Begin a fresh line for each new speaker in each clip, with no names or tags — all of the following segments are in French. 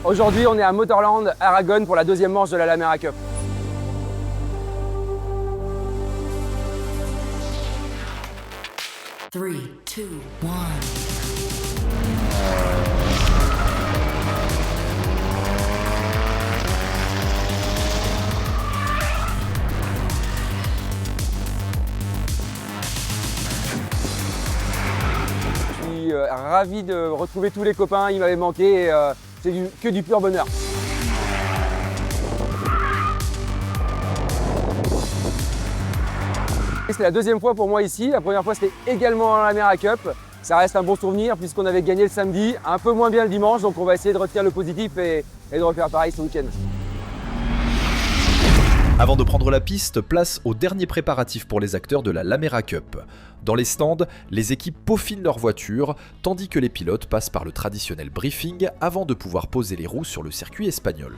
Aujourd'hui, on est à Motorland Aragon pour la deuxième manche de la Lamera Cup.
Three, two, one.
Je suis ravi de retrouver tous les copains, ils m'avaient manqué et c'est que du pur bonheur. C'est la deuxième fois pour moi ici, la première fois c'était également la Lamera Cup. Ça reste un bon souvenir puisqu'on avait gagné le samedi, un peu moins bien le dimanche, donc on va essayer de retirer le positif et de refaire pareil ce week-end.
Avant de prendre la piste, place aux derniers préparatifs pour les acteurs de la Lamera Cup. Dans les stands, les équipes peaufinent leurs voitures, tandis que les pilotes passent par le traditionnel briefing avant de pouvoir poser les roues sur le circuit espagnol.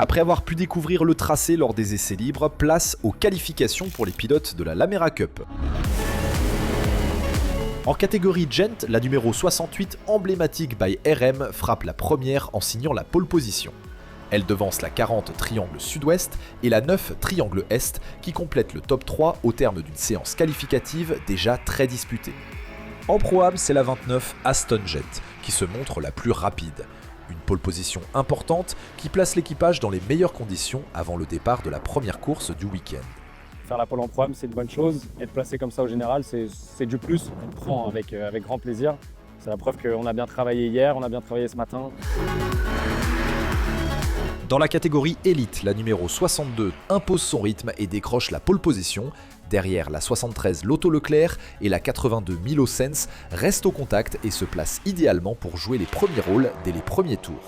Après avoir pu découvrir le tracé lors des essais libres, place aux qualifications pour les pilotes de la Lamera Cup. En catégorie Gent, la numéro 68 emblématique by RM frappe la première en signant la pole position. Elle devance la 40 triangle sud-ouest et la 9 triangle est qui complète le top 3 au terme d'une séance qualificative déjà très disputée. En Pro-Am, c'est la 29 Aston Jet qui se montre la plus rapide. Une pole position importante qui place l'équipage dans les meilleures conditions avant le départ de la première course du week-end.
Faire la pole en Pro-Am, c'est une bonne chose. Être placé comme ça au général, c'est du plus. On le prend avec grand plaisir. C'est la preuve qu'on a bien travaillé hier, on a bien travaillé ce matin.
Dans la catégorie élite, la numéro 62 impose son rythme et décroche la pole position. Derrière, la 73 Lotto Leclerc et la 82 Milo Sens restent au contact et se placent idéalement pour jouer les premiers rôles dès les premiers tours.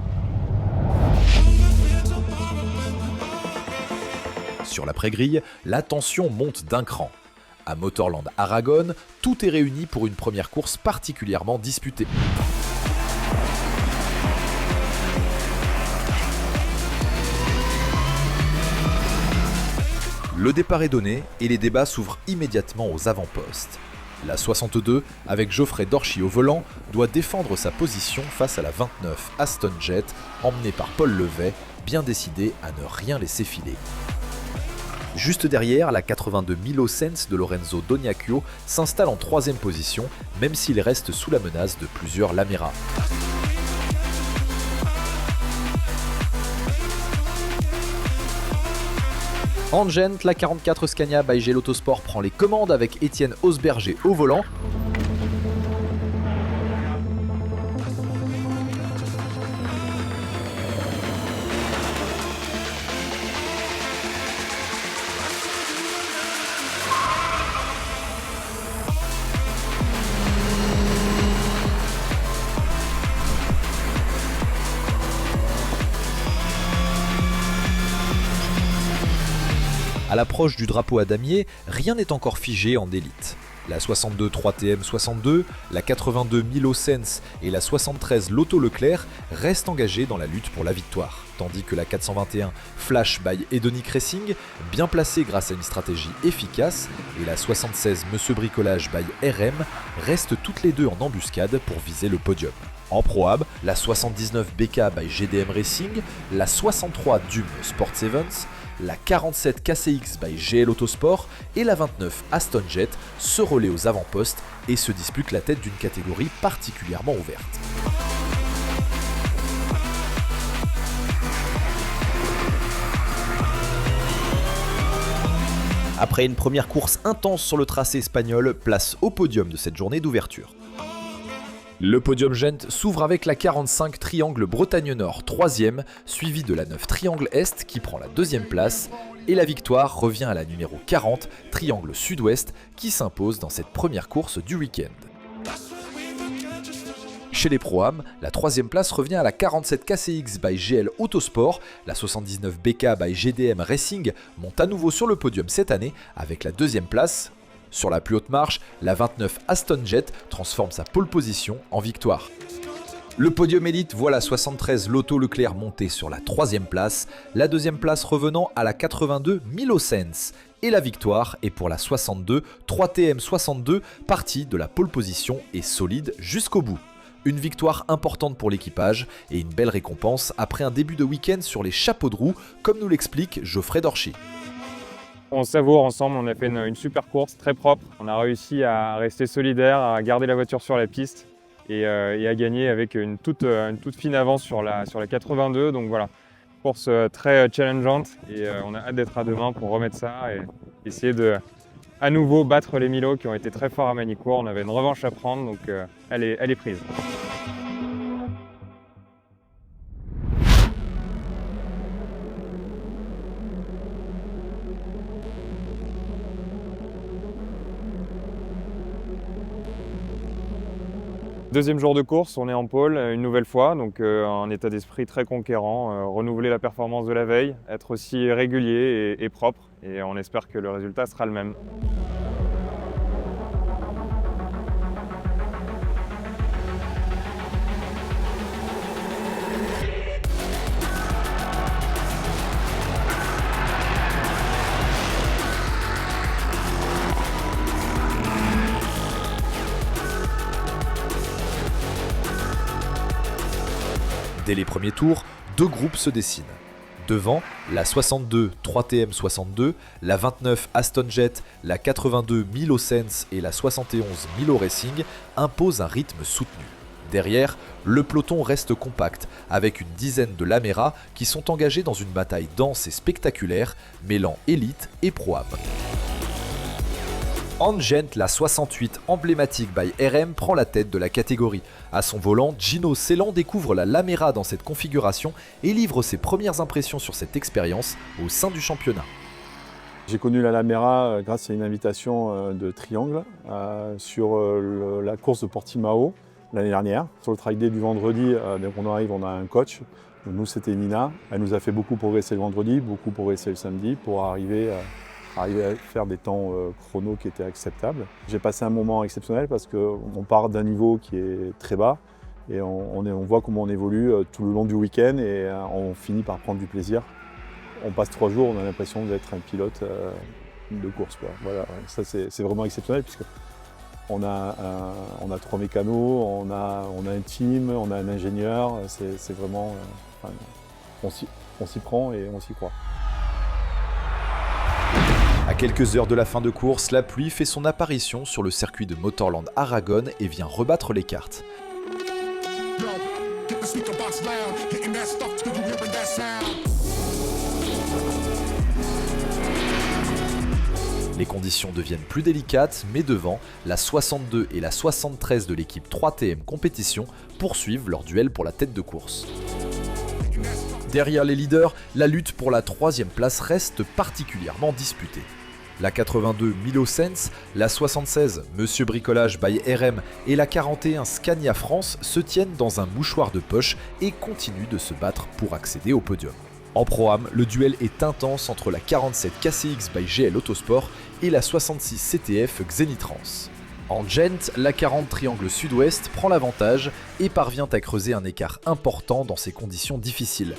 Sur la pré-grille, la tension monte d'un cran. À Motorland Aragon, tout est réuni pour une première course particulièrement disputée. Le départ est donné et les débats s'ouvrent immédiatement aux avant-postes. La 62, avec Geoffrey Dorchy au volant, doit défendre sa position face à la 29 Aston Jet, emmenée par Paul Levet, bien décidé à ne rien laisser filer. Juste derrière, la 82 Milo Sens de Lorenzo Doniacchio s'installe en troisième position, même s'il reste sous la menace de plusieurs Lamera. En Gent, la 44 Scania by GL Autosport prend les commandes avec Étienne Osberger au volant. À l'approche du drapeau à damier, rien n'est encore figé en élite. La 62 3TM 62, la 82 Milo Sens et la 73 Lotto Leclerc restent engagées dans la lutte pour la victoire, tandis que la 421 Flash by Hedonic Racing, bien placée grâce à une stratégie efficace, et la 76 Monsieur Bricolage by RM restent toutes les deux en embuscade pour viser le podium. En Pro-Am, la 79 BK by GDM Racing, la 63 Dume Sport Sevens, la 47 KCX by GL Autosport et la 29 Aston Jet se relaient aux avant-postes et se disputent la tête d'une catégorie particulièrement ouverte. Après une première course intense sur le tracé espagnol, place au podium de cette journée d'ouverture. Le podium Gent s'ouvre avec la 45 Triangle Bretagne Nord 3ème, suivi de la 9 Triangle Est qui prend la 2ème place, et la victoire revient à la numéro 40 Triangle Sud-Ouest qui s'impose dans cette première course du week-end. Chez les Pro-Am, la 3e place revient à la 47 KCX by GL Autosport, la 79 BK by GDM Racing monte à nouveau sur le podium cette année avec la 2e place. Sur la plus haute marche, la 29 Aston Jet transforme sa pole position en victoire. Le podium élite voit la 73 Lotto Leclerc monter sur la 3e place, la 2e place revenant à la 82 Milo Sense. Et la victoire est pour la 62 3TM62, partie de la pole position et solide jusqu'au bout. Une victoire importante pour l'équipage et une belle récompense après un début de week-end sur les chapeaux de roue, comme nous l'explique Geoffrey Dorchy.
On savoure ensemble, on a fait une super course, très propre. On a réussi à rester solidaire, à garder la voiture sur la piste et à gagner avec une toute fine avance sur la 82. Donc voilà, course très challengeante et on a hâte d'être à demain pour remettre ça et essayer de à nouveau battre les Milo qui ont été très forts à Magny-Cours. On avait une revanche à prendre, donc elle est prise. Deuxième jour de course, on est en pôle une nouvelle fois, donc un état d'esprit très conquérant, renouveler la performance de la veille, être aussi régulier et propre, et on espère que le résultat sera le même.
Dès les premiers tours, deux groupes se dessinent. Devant, la 62 3TM62, la 29 Aston Jet, la 82 Milo Sense et la 71 Milo Racing imposent un rythme soutenu. Derrière, le peloton reste compact, avec une dizaine de Laméras qui sont engagés dans une bataille dense et spectaculaire, mêlant élite et pro-am. Angent, la 68 emblématique by RM, prend la tête de la catégorie. À son volant, Gino Ceylan découvre la Lamera dans cette configuration et livre ses premières impressions sur cette expérience au sein du championnat.
J'ai connu la Lamera grâce à une invitation de Triangle sur la course de Portimao l'année dernière. Sur le track day du vendredi, donc on arrive, on a un coach. Donc nous, c'était Nina. Elle nous a fait beaucoup progresser le vendredi, beaucoup progresser le samedi pour arriver à faire des temps chrono qui étaient acceptables. J'ai passé un moment exceptionnel parce qu'on part d'un niveau qui est très bas et on voit comment on évolue tout le long du week-end et on finit par prendre du plaisir. On passe 3 jours, on a l'impression d'être un pilote de course, quoi. Voilà, ça c'est vraiment exceptionnel puisque on a 3 mécanos, on a un team, on a un ingénieur, c'est vraiment... on s'y prend et on s'y croit.
À quelques heures de la fin de course, la pluie fait son apparition sur le circuit de Motorland Aragon et vient rebattre les cartes. Les conditions deviennent plus délicates, mais devant, la 62 et la 73 de l'équipe 3TM Compétition poursuivent leur duel pour la tête de course. Derrière les leaders, la lutte pour la 3e place reste particulièrement disputée. La 82 Milo Sense, la 76 Monsieur Bricolage by RM et la 41 Scania France se tiennent dans un mouchoir de poche et continuent de se battre pour accéder au podium. En Pro-Am, le duel est intense entre la 47 KCX by GL Autosport et la 66 CTF Xenitrans. En Gent, la 40 Triangle Sud-Ouest prend l'avantage et parvient à creuser un écart important dans ces conditions difficiles.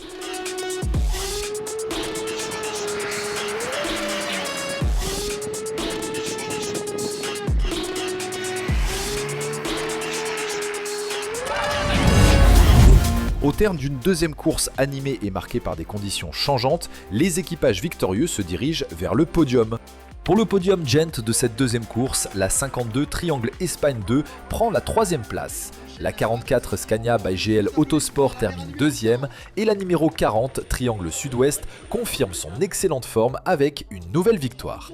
Au terme d'une deuxième course animée et marquée par des conditions changeantes, les équipages victorieux se dirigent vers le podium. Pour le podium Gent de cette deuxième course, la 52 Triangle Espagne 2 prend la 3e place. La 44 Scania by GL Autosport termine 2e et la numéro 40 Triangle Sud-Ouest confirme son excellente forme avec une nouvelle victoire.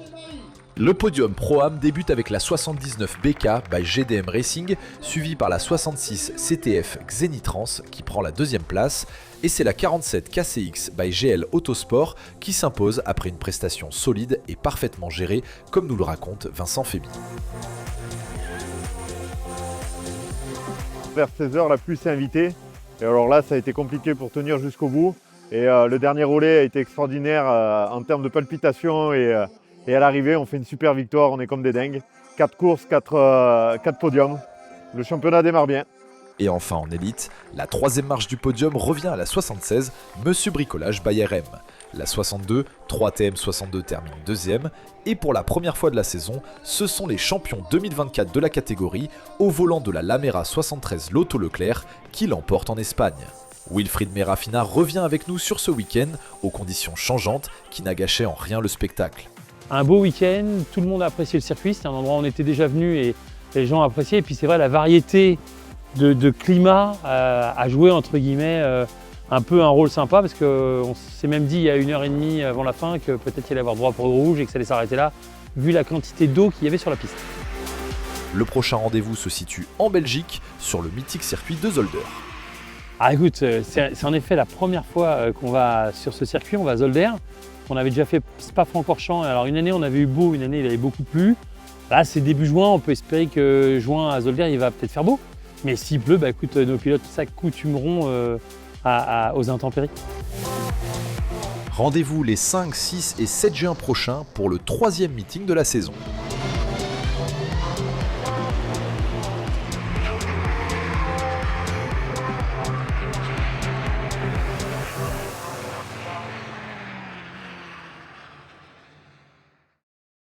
Le podium Pro-Am débute avec la 79 BK by GDM Racing, suivi par la 66 CTF Xenitrans qui prend la 2e place, et c'est la 47 KCX by GL Autosport qui s'impose après une prestation solide et parfaitement gérée, comme nous le raconte Vincent Féby.
Vers 16h, la pluie s'est invitée. Et alors là, ça a été compliqué pour tenir jusqu'au bout. Et le dernier relais a été extraordinaire en termes de palpitation. Et à l'arrivée, on fait une super victoire. On est comme des dingues. 4 courses, 4 podiums. Le championnat démarre bien.
Et enfin en élite, la troisième marche du podium revient à la 76, Monsieur Bricolage by RM. La 62, 3TM62 termine deuxième. Et pour la première fois de la saison, ce sont les champions 2024 de la catégorie, au volant de la Lamera 73 Lotto Leclerc, qui l'emporte en Espagne. Wilfried Merafina revient avec nous sur ce week-end, aux conditions changeantes, qui n'a gâché en rien le spectacle.
Un beau week-end, tout le monde a apprécié le circuit, c'était un endroit où on était déjà venu et les gens appréciaient. Et puis c'est vrai, la variété de climat a joué entre guillemets un peu un rôle sympa, parce qu'on s'est même dit il y a 1h30 avant la fin que peut-être il allait avoir droit pour le rouge et que ça allait s'arrêter là, vu la quantité d'eau qu'il y avait sur la piste.
Le prochain rendez-vous se situe en Belgique, sur le mythique circuit de Zolder.
Ah écoute, c'est en effet la première fois qu'on va sur ce circuit, on va à Zolder. On avait déjà fait Spa-Francorchamps, alors une année on avait eu beau, une année il avait beaucoup plu. Là c'est début juin, on peut espérer que juin à Zolder il va peut-être faire beau. Mais s'il pleut, bah écoute, nos pilotes s'accoutumeront aux intempéries.
Rendez-vous les 5, 6 et 7 juin prochains pour le 3e meeting de la saison.